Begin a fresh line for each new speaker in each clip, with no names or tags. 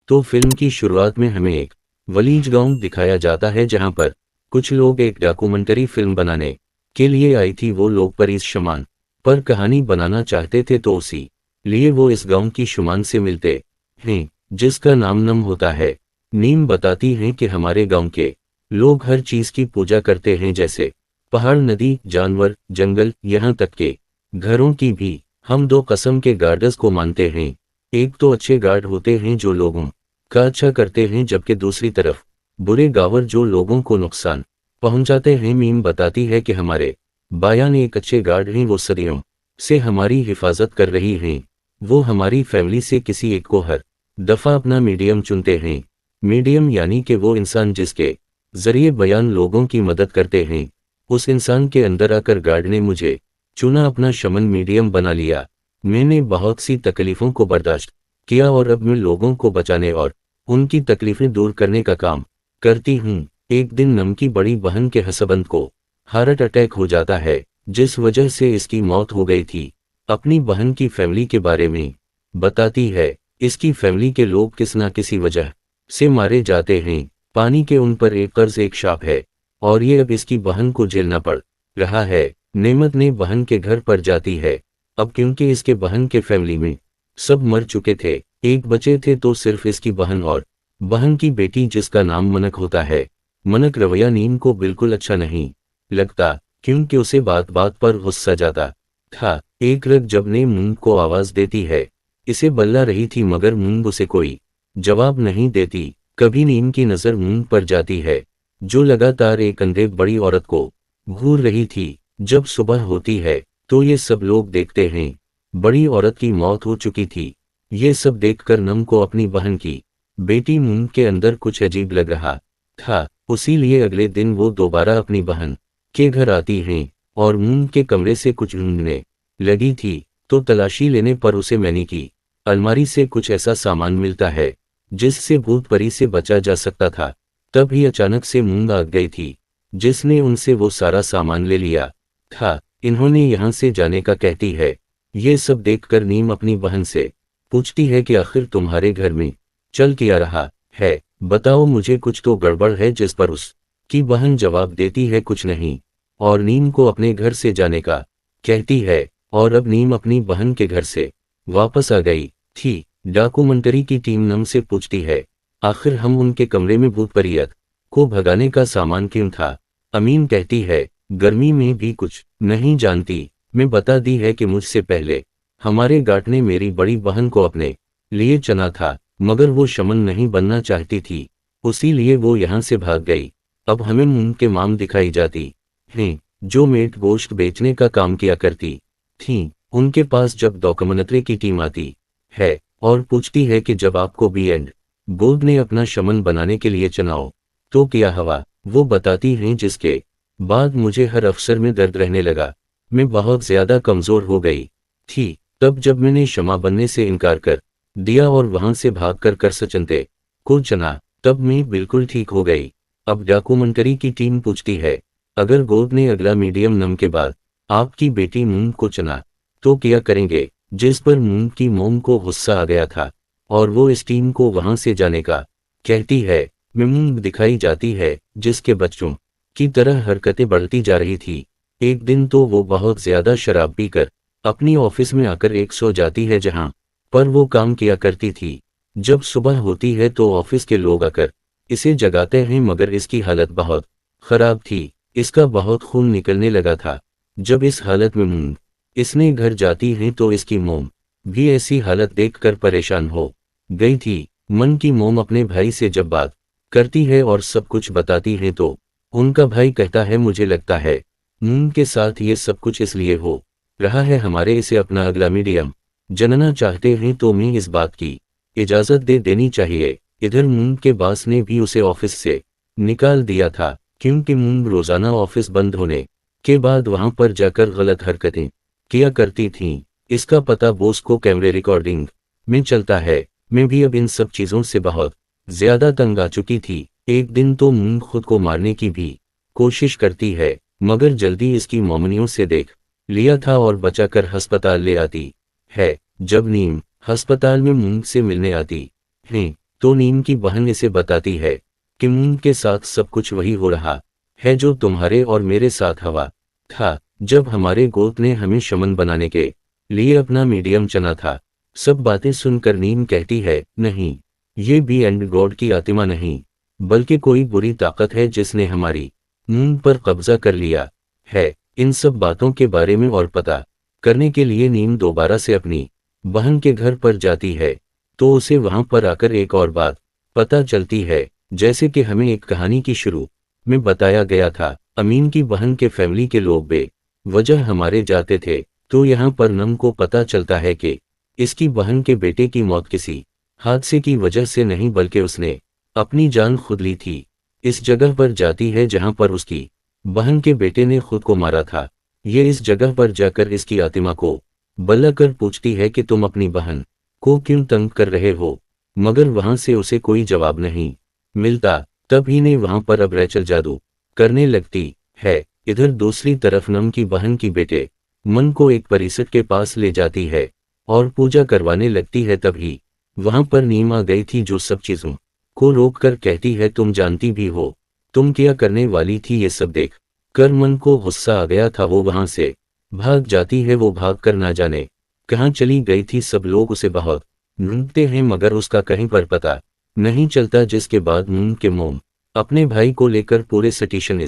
तो फिल्म की शुरुआत में हमें एक वलीज गांव दिखाया जाता है जहां पर कुछ लोग एक डॉक्यूमेंट्री फिल्म बनाने के लिए आई थी। वो लोग पर इस शमान पर कहानी बनाना चाहते थे, तो उसी लिए वो इस गांव की शुमान से मिलते हैं जिसका नाम नम होता है। नीम बताती हैं कि हमारे गांव के लोग हर चीज की पूजा करते हैं, जैसे पहाड़, नदी, जानवर, जंगल, यहाँ तक के घरों की भी। हम दो किस्म के गार्ड्स को मानते हैं। एक तो अच्छे गार्ड होते हैं जो लोगों का अच्छा करते हैं, जबकि दूसरी तरफ बुरे गावर जो लोगों को नुकसान पहुंचाते हैं। मीम बताती है कि हमारे बायान एक अच्छे गार्ड हैं, वो सदियों से हमारी हिफाजत कर रही हैं। वो हमारी फैमिली से किसी एक को हर दफा अपना मीडियम चुनते हैं। मीडियम यानी कि वो इंसान जिसके जरिए बयान लोगों की मदद करते हैं। उस इंसान के अंदर आकर गार्ड ने मुझे चुना, अपना शमन मीडियम बना लिया। मैंने बहुत सी तकलीफों को बर्दाश्त किया और अब मैं लोगों को बचाने और उनकी तकलीफें दूर करने का काम करती हूँ। एक दिन नम की बड़ी बहन के हसबंद को हार्ट अटैक हो जाता है, जिस वजह से इसकी मौत हो गई थी। अपनी बहन की फैमिली के बारे में बताती है। इसकी फैमिली के लोग किस ना किसी वजह से मारे जाते हैं। पानी के उन पर एक कर्ज, एक शाप है और ये अब इसकी बहन को झेलना पड़ रहा है। नेमत ने बहन के घर पर जाती है। अब क्योंकि इसके बहन के फैमिली में सब मर चुके थे, एक बचे थे, तो सिर्फ इसकी बहन और बहन की बेटी जिसका नाम मनक होता है। मनक रवैया नीम को बिल्कुल अच्छा नहीं लगता, क्योंकि उसे बात बात पर गुस्सा जाता था। एक रात जब नीम मूंग को आवाज देती है, इसे बल्ला रही थी मगर मूंग उसे कोई जवाब नहीं देती। कभी नीम की नजर मूंग पर जाती है जो लगातार एक अंधे बड़ी औरत को घूर रही थी। जब सुबह होती है तो ये सब लोग देखते हैं बड़ी औरत की मौत हो चुकी थी। ये सब देखकर नम को अपनी बहन की बेटी मूंग के अंदर कुछ अजीब लग रहा था। उसी लिए अगले दिन वो दोबारा अपनी बहन के घर आती हैं और मूंग के कमरे से कुछ ढूंढने लगी थी। तो तलाशी लेने पर उसे मैनी की अलमारी से कुछ ऐसा सामान मिलता है जिससे भूत परी से बचा जा सकता था। तभी अचानक से मूंग आ गई थी जिसने उनसे वो सारा सामान ले लिया था। इन्होंने यहाँ से जाने का कहती है। ये सब देखकर नीम अपनी बहन से पूछती है कि आखिर तुम्हारे घर में चल क्या रहा है, बताओ मुझे, कुछ तो गड़बड़ है। जिस पर उसकी बहन जवाब देती है कुछ नहीं, और नीम को अपने घर से जाने का कहती है। और अब नीम अपनी बहन के घर से वापस आ गई थी। डॉक्यूमेंट्री की टीम नम से पूछती है, आखिर हम उनके कमरे में भूत परियत को भगाने का सामान क्यों था। अमीन कहती है, गर्मी में भी कुछ नहीं जानती। मैं बता दी है कि मुझसे पहले हमारे गार्ड ने मेरी बड़ी बहन को अपने लिए चुना था, मगर वो शमन नहीं बनना चाहती थी, उसी लिए वो यहाँ से भाग गई। अब हमें उनके माम दिखाई जाती हैं जो मीट गोश्त बेचने का काम किया करती थीं। उनके पास जब डॉक्यूमेंट्री की टीम आती है और पूछती है कि जब आपको बी एंड गोल्ड ने अपना शमन बनाने के लिए चुनाव तो क्या हवा, वो बताती हैं जिसके बाद मुझे हर अवसर में दर्द रहने लगा। मैं बहुत ज्यादा कमजोर हो गई थी। तब जब मैंने क्षमा बनने से इनकार कर दिया और वहां से भागकर कर सचनते को चुना, तब मैं बिल्कुल ठीक हो गई। अब डॉक्यूमेंट्री की टीम पूछती है, अगर गोद ने अगला मीडियम नम के बाद आपकी बेटी मूंग को चुना तो क्या करेंगे। जिस पर मूंग की मोम को गुस्सा आ गया था और वो इस टीम को वहां से जाने का कहती है। मूंग दिखाई जाती है जिसके बच्चों की तरह हरकतें बढ़ती जा रही थी। एक दिन तो वो बहुत ज्यादा शराब पीकर अपनी ऑफिस में आकर एक सो जाती है जहां पर वो काम किया करती थी। जब सुबह होती है तो ऑफिस के लोग आकर इसे जगाते हैं, मगर इसकी हालत बहुत खराब थी। इसका बहुत खून निकलने लगा था। जब इस हालत में मूंग इसने घर जाती है तो इसकी मोम भी ऐसी हालत देखकर परेशान हो गई थी। मन की मोम अपने भाई से जब बात करती है और सब कुछ बताती है तो उनका भाई कहता है, मुझे लगता है मूंग के साथ ये सब कुछ इसलिए हो रहा है, हमारे इसे अपना अगला मीडियम जनना चाहते हैं तो मैं इस बात की इजाजत दे देनी चाहिए। इधर मूंग के बास ने भी उसे ऑफिस से निकाल दिया था, क्योंकि मूंग रोजाना ऑफिस बंद होने के बाद वहां पर जाकर गलत हरकतें किया करती थीं। इसका पता बॉस को कैमरे रिकॉर्डिंग में चलता है। मैं भी अब इन सब चीजों से बहुत ज्यादा तंग आ चुकी थी। एक दिन तो मूंग खुद को मारने की भी कोशिश करती है, मगर जल्दी इसकी मोमनियों से देख लिया था और बचाकर अस्पताल ले आती है। जब नीम अस्पताल में मूंग से मिलने आती है तो नीम की बहन इसे बताती है कि नीम के साथ सब कुछ वही हो रहा है जो तुम्हारे और मेरे साथ हुआ था जब हमारे गोत ने हमें शमन बनाने के लिए अपना मीडियम चुना था। सब बातें सुनकर नीम कहती है, नहीं, ये बी एंड गॉड की आत्मा नहीं, बल्कि कोई बुरी ताकत है जिसने हमारी नीम पर कब्जा कर लिया है। इन सब बातों के बारे में और पता करने के लिए नीम दोबारा से अपनी बहन के घर पर जाती है, तो उसे वहां पर आकर एक और बात पता चलती है। जैसे कि हमें एक कहानी की शुरू में बताया गया था, अमीन की बहन के फैमिली के लोग बेवजह हमारे जाते थे, तो यहाँ पर नम को पता चलता है कि इसकी बहन के बेटे की मौत किसी हादसे की वजह से नहीं बल्कि उसने अपनी जान खुद ली थी। इस जगह पर जाती है जहां पर उसकी बहन के बेटे ने खुद को मारा था। ये इस जगह पर जाकर इसकी आत्मा को बुलाकर पूछती है कि तुम अपनी बहन को क्यों तंग कर रहे हो, मगर वहां से उसे कोई जवाब नहीं मिलता। तब ही ने वहां पर अब रेचल जादू करने लगती है। इधर दूसरी तरफ नम की बहन की बेटे मन को एक परिसर के पास ले जाती है और पूजा करवाने लगती है। तभी वहां पर नीम आ गई थी जो सब चीजों को रोक कर कहती है, तुम जानती भी हो तुम क्या करने वाली थी। ये सब देख कर मन को गुस्सा आ गया था, वो वहां से भाग जाती है। वो भाग कर ना जाने कहाँ चली गई थी। सब लोग उसे बहुत ढूंढते हैं मगर उसका कहीं पर पता नहीं चलता, जिसके बाद नीम के मोम अपने भाई को लेकर पूरे स्टेशन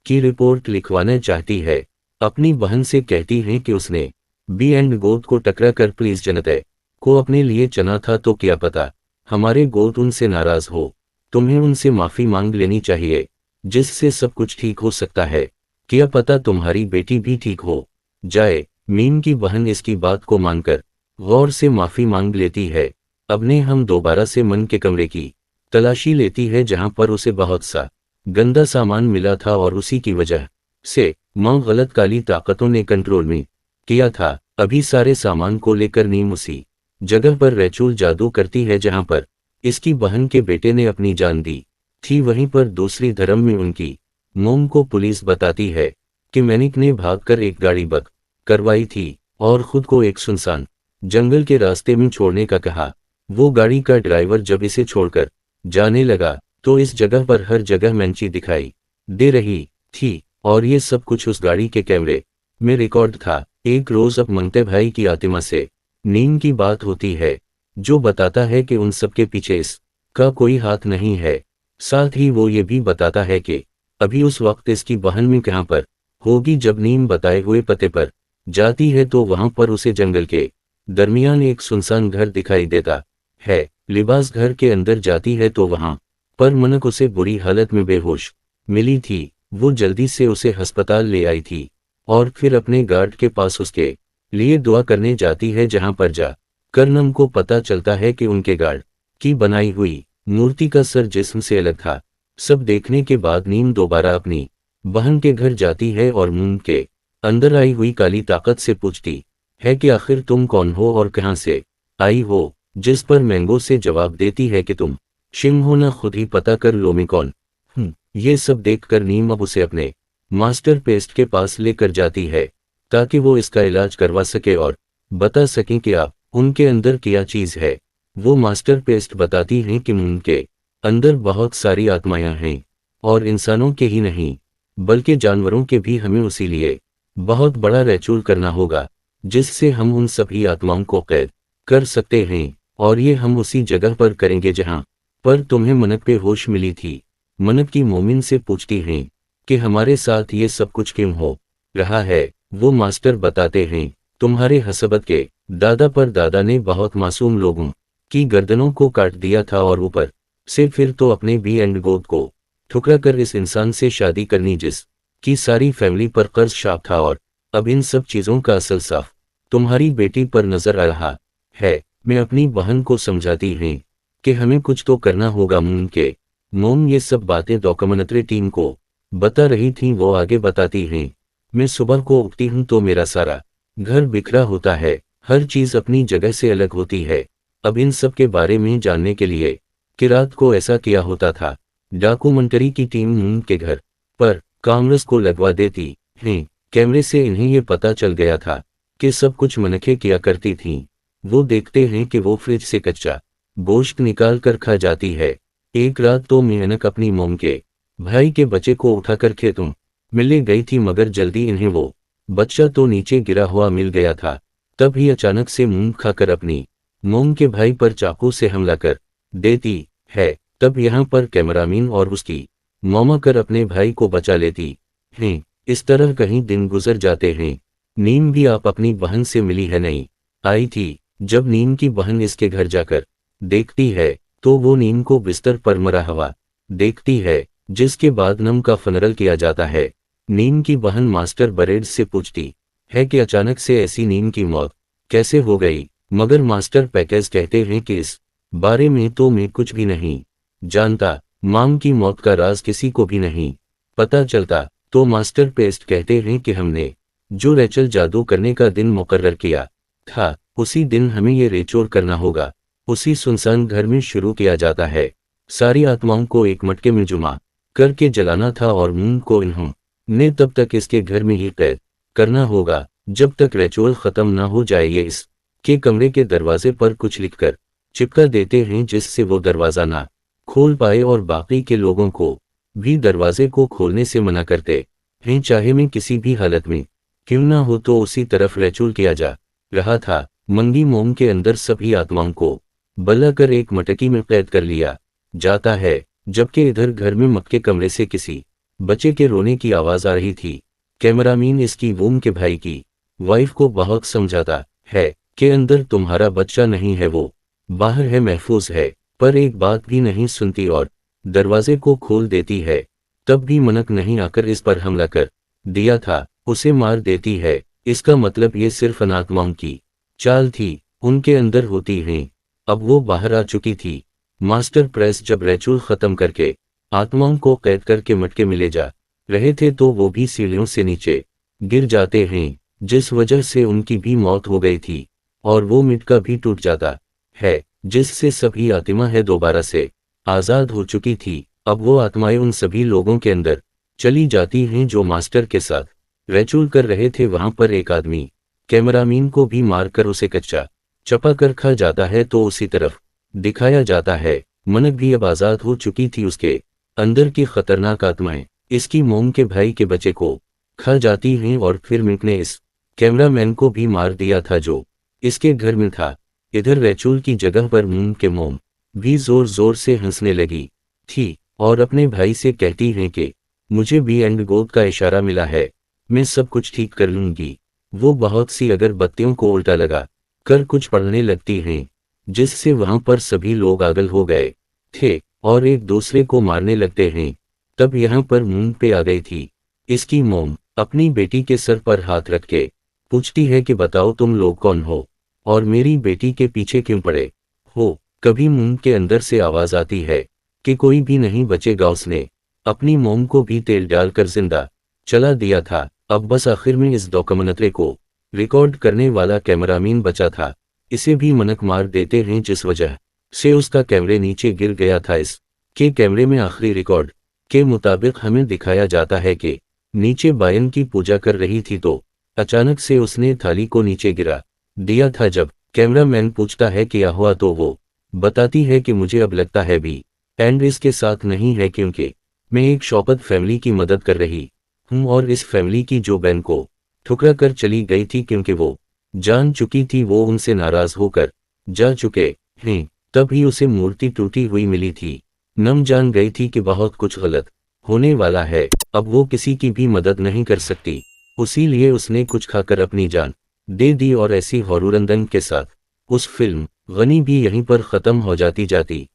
की रिपोर्ट लिखवाना चाहती है। अपनी बहन से कहती है कि उसने बी एंड गोद को टकरा कर प्लीज जनता को अपने लिए चुना था, तो क्या पता हमारे गोद उनसे नाराज हो। तुम्हें उनसे माफी मांग लेनी चाहिए, जिससे सब कुछ ठीक हो सकता है। क्या पता तुम्हारी बेटी भी ठीक हो जाए। मीम की बहन इसकी बात को मानकर गौर से माफी मांग लेती है। अब ने हम दोबारा से मन के कमरे की तलाशी लेती है जहां पर उसे बहुत सा गंदा सामान मिला था और उसी की वजह से मां गलत काली ताकतों ने कंट्रोल में किया था। अभी सारे सामान को लेकर नीम उसी जगह पर रेचुल जादू करती है जहां पर इसकी बहन के बेटे ने अपनी जान दी थी। वहीं पर दूसरी धर्म में उनकी मोम को पुलिस बताती है कि मैनिक ने भागकर एक गाड़ी बुक करवाई थी और खुद को एक सुनसान जंगल के रास्ते में छोड़ने का कहा। वो गाड़ी का ड्राइवर जब इसे छोड़कर जाने लगा तो इस जगह पर हर जगह मैंची दिखाई दे रही थी और ये सब कुछ उस गाड़ी के कैमरे में रिकॉर्ड था। एक रोज अब मंगते भाई की आत्मा से नीम की बात होती है जो बताता है कि उन सब के पीछे इसका कोई हाथ नहीं है। साथ ही वो ये भी बताता है कि अभी उस वक्त इसकी बहन में कहां पर होगी। जब नीम बताए हुए पते पर जाती है तो वहां पर उसे जंगल के दरमियान एक सुनसान घर दिखाई देता है। लिबास घर के अंदर जाती है तो वहां पर मनक उसे बुरी हालत में बेहोश मिली थी। वो जल्दी से उसे अस्पताल ले आई थी और फिर अपने गार्ड के पास उसके लिए दुआ करने जाती है, जहां पर जा कर नम को पता चलता है कि उनके गार्ड की बनाई हुई मूर्ति का सर जिस्म से अलग था। सब देखने के बाद नीम दोबारा अपनी बहन के घर जाती है और मुंह के अंदर आई हुई काली ताकत से पूछती है कि आखिर तुम कौन हो और कहां से आई हो। जिस पर मैंगो से जवाब देती है कि तुम शिम हो ना, खुद ही पता कर लो मैं कौन हूं। ये सब देखकर नीम अब उसे अपने मास्टर पेस्ट के पास लेकर जाती है ताकि वो इसका इलाज करवा सके और बता सकें कि आप उनके अंदर क्या चीज है। वो मास्टर पेस्ट बताती हैं कि उनके अंदर बहुत सारी आत्माएं हैं और इंसानों के ही नहीं बल्कि जानवरों के भी। हमें उसी लिए बहुत बड़ा रेचुल करना होगा जिससे हम उन सभी आत्माओं को कैद कर सकते हैं और ये हम उसी जगह पर करेंगे जहां पर तुम्हें मनक पे होश मिली थी। मनक की मोमिन से पूछती हैं कि हमारे साथ ये सब कुछ क्यों हो रहा है। वो मास्टर बताते हैं तुम्हारे हसबत के दादा पर दादा ने बहुत मासूम लोगों की गर्दनों को काट दिया था और ऊपर से फिर तो अपने बी एंड गोद को ठुकरा कर इस इंसान से शादी करनी जिस की सारी फैमिली पर कर्ज शाप था। और अब इन सब चीजों का असर साफ तुम्हारी बेटी पर नजर आ रहा है। मैं अपनी बहन को समझाती हैं कि हमें कुछ तो करना होगा। मून के मोम ये सब बातें डॉक्यूमेंट्री टीम को बता रही थी। वो आगे बताती हैं, मैं सुबह को उठती हूँ तो मेरा सारा घर बिखरा होता है, हर चीज अपनी जगह से अलग होती है। अब इन सब के बारे में जानने के लिए कि रात को ऐसा किया होता था, डॉक्यूमेंट्री की टीम मून के घर पर कांग्रेस को लगवा देती है। कैमरे से इन्हें ये पता चल गया था कि सब कुछ मनखे किया करती थीं। वो देखते हैं कि वो फ्रिज से कच्चा गोश्त निकाल कर खा जाती है। एक रात तो मेहनत अपनी मोम के भाई के बच्चे को उठाकर खेतों मिलने गई थी, मगर जल्दी इन्हें वो बच्चा तो नीचे गिरा हुआ मिल गया था। तब ही अचानक से मूंग खाकर अपनी मोम के भाई पर चाकू से हमला कर देती है। तब यहाँ पर कैमरामैन और उसकी मौमा कर अपने भाई को बचा लेती हैं। इस तरह कहीं दिन गुजर जाते हैं। नीम भी आप अपनी बहन से मिली है नहीं आई थी। जब नीम की बहन इसके घर जाकर देखती है तो वो नीम को बिस्तर पर मरा हुआ देखती है, जिसके बाद नम का फनरल किया जाता है। नीम की बहन मास्टर बरेड से पूछती है कि अचानक से ऐसी नीम की मौत कैसे हो गई, मगर मास्टर पैकेज कहते हैं कि इस बारे में तो मैं कुछ भी नहीं जानता। माम की मौत का राज किसी को भी नहीं पता चलता। तो मास्टर पेस्ट कहते हैं कि हमने जो रेचल जादू करने का दिन मुकर्रर किया था, उसी दिन हमें ये रेचोर करना होगा। उसी सुनसान घर में शुरू किया जाता है। सारी आत्माओं को एक मटके में जुमा करके जलाना था और मून को इन्होंने तब तक इसके घर में ही कैद करना होगा जब तक रेचुअल खत्म ना हो जाए। ये इसके कमरे के दरवाजे पर कुछ लिखकर चिपका देते हैं जिससे वो दरवाजा ना खोल पाए, और बाकी के लोगों को भी दरवाजे को खोलने से मना करते हैं, चाहे मैं किसी भी हालत में क्यों ना हो। तो उसी तरफ रेचुअल किया जा रहा था। मंगी मोम के अंदर सभी आत्माओं को बलाकर एक मटकी में कैद कर लिया जाता है, जबकि इधर घर में मक्के कमरे से किसी बच्चे के रोने की आवाज आ रही थी। कैमरामैन इसकी वोम के भाई की वाइफ को बहुत समझाता है कि अंदर तुम्हारा बच्चा नहीं है, वो बाहर है, महफूज है, पर एक बात भी नहीं सुनती और दरवाजे को खोल देती है। तब भी मनक नहीं आकर इस पर हमला कर दिया था, उसे मार देती है। इसका मतलब ये सिर्फ अनात्माओं की चाल थी, उनके अंदर होती हैं। अब वो बाहर आ चुकी थी। मास्टर प्रेस जब रेचुअल खत्म करके आत्माओं को कैद करके मटके में ले जा रहे थे तो वो भी सीढ़ियों से नीचे गिर जाते हैं, जिस वजह से उनकी भी मौत हो गई थी, और वो मटका भी टूट जाता है, जिससे सभी आत्मा है दोबारा से आज़ाद हो चुकी थी। अब वो आत्माएं उन सभी लोगों के अंदर चली जाती हैं जो मास्टर के साथ रेचुअल कर रहे थे। वहां पर एक आदमी कैमरामैन को भी मारकर उसे कच्चा चपा कर खा जाता है, तो उसी तरफ दिखाया जाता है मनक भी अब आज़ाद हो चुकी थी। उसके अंदर की खतरनाक आत्माएं इसकी मोम के भाई के बच्चे को खा जाती हैं, और फिर मिक ने इस कैमरामैन को भी मार दिया था जो इसके घर में था। इधर रेचुअल की जगह पर मोम भी जोर जोर से हंसने लगी थी और अपने भाई से कहती हैं कि मुझे भी एंड गोद का इशारा मिला है, मैं सब कुछ ठीक कर लूंगी। वो बहुत सी अगरबत्तियों को उल्टा लगा कर कुछ पढ़ने लगती हैं, जिससे वहां पर सभी लोग पागल हो गए थे और एक दूसरे को मारने लगते हैं। तब यहाँ पर मून पे आ गई थी। इसकी मोम अपनी बेटी के सर पर हाथ रख के पूछती है कि बताओ तुम लोग कौन हो और मेरी बेटी के पीछे क्यों पड़े हो। कभी मून के अंदर से आवाज आती है कि कोई भी नहीं बचेगा। उसने अपनी मोम को भी तेल डालकर जिंदा चला दिया था। अब बस आखिर में इस डॉक्यूमेंट्री को रिकॉर्ड करने वाला कैमरामैन बचा था। इसे भी मनक मार देते हैं, जिस वजह से उसका कैमरे नीचे गिर गया था। इस के कैमरे में आखिरी रिकॉर्ड के मुताबिक हमें दिखाया जाता है कि नीचे बायन की पूजा कर रही थी तो अचानक से उसने थाली को नीचे गिरा दिया था। जब कैमरामैन पूछता है क्या हुआ तो वो बताती है कि मुझे अब लगता है भी एंड इसके साथ नहीं है, क्योंकि मैं एक शौकत फैमिली की मदद कर रही हूँ और इस फैमिली की जो बहन को ठुकरा कर चली गई थी, क्योंकि वो जान चुकी थी वो उनसे नाराज होकर जा चुके हैं। तभी उसे मूर्ति टूटी हुई मिली थी। नम जान गई थी कि बहुत कुछ गलत होने वाला है। अब वो किसी की भी मदद नहीं कर सकती, उसीलिए उसने कुछ खाकर अपनी जान दे दी। और ऐसी हॉरूरंदन के साथ उस फिल्म गनी भी यहीं पर ख़त्म हो जाती।